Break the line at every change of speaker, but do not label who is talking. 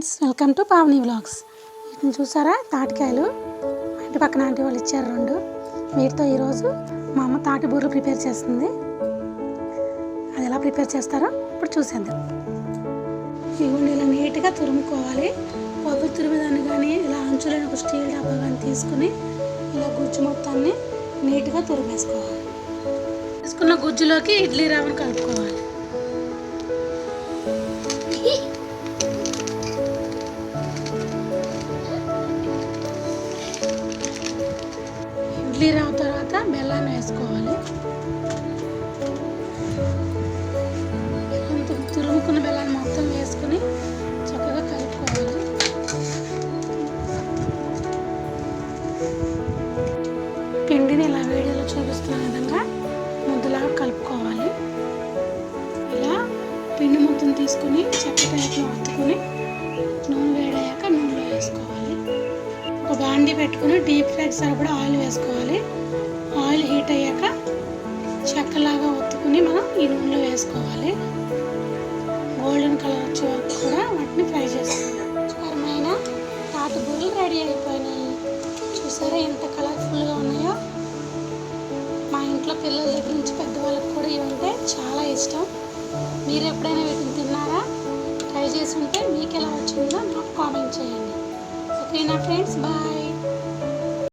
Friends, welcome to Pavani vlogs. వీటిని చూసారా, తాటికాయలు మా ఇంటి పక్కన ఆంటీ వాళ్ళు ఇచ్చారు 2. వీటితో ఈరోజు మా అమ్మ తాటి బూరెలు ప్రిపేర్ చేస్తుంది. అది ఎలా ప్రిపేర్ చేస్తారో ఇప్పుడు చూసేద్దాం. ఇవన్నీ ఇలా నీట్గా తురుముకోవాలి. కొబ్బరి తురిమిదాన్ని కానీ ఇలా అంచులైన ఒక స్టీల్ డబ్బా కానీ తీసుకుని ఇలా గుజ్జు మొత్తాన్ని నీట్గా తురిమేసుకోవాలి. తీసుకున్న గుజ్జులోకి ఇడ్లీ రవ్వను కలుపుకోవాలి. ఇడ్లీ రవ్వ తర్వాత బెల్లాన్ని వేసుకోవాలి. తురుముకున్న బెల్లాన్ని మొత్తం వేసుకుని చక్కగా కలుపుకోవాలి. పిండిని ఇలా వీడియోలో చూపిస్తున్న విధంగా ముద్దలాగా కలుపుకోవాలి. ఇలా పిండి ముద్దను తీసుకుని చెక్క టైప్లో అత్తుకుని నూనె వేడయ్యాక నూనెలో వేసుకోవాలి. ఒక బాండీ పెట్టుకుని డీప్ ఫ్రైకి సరిపడా ఆయిల్ వేసుకోవాలి. ఆయిల్ హీట్ అయ్యాక చెక్కలాగా ఒత్తుకుని మనం ఈ నూనెలో వేసుకోవాలి. గోల్డెన్ కలర్ వచ్చే వరకు కూడా వాటిని ఫ్రై చేసుకోవాలి. రుచికరమైన తాటి బూరెలు రెడీ అయిపోయినాయి. చూసారా ఎంత కలర్ఫుల్గా ఉన్నాయో. మా ఇంట్లో పిల్లల దగ్గర నుంచి పెద్దవాళ్ళకి కూడా ఇవి ఉంటే చాలా ఇష్టం. మీరు ఎప్పుడైనా వీటిని తిన్నారా? ట్రై చేసి ఉంటే మీకు ఎలా వచ్చిందో నాకు కామెంట్ చేయండి. ఓకేనా ఫ్రెండ్స్, బాయ్.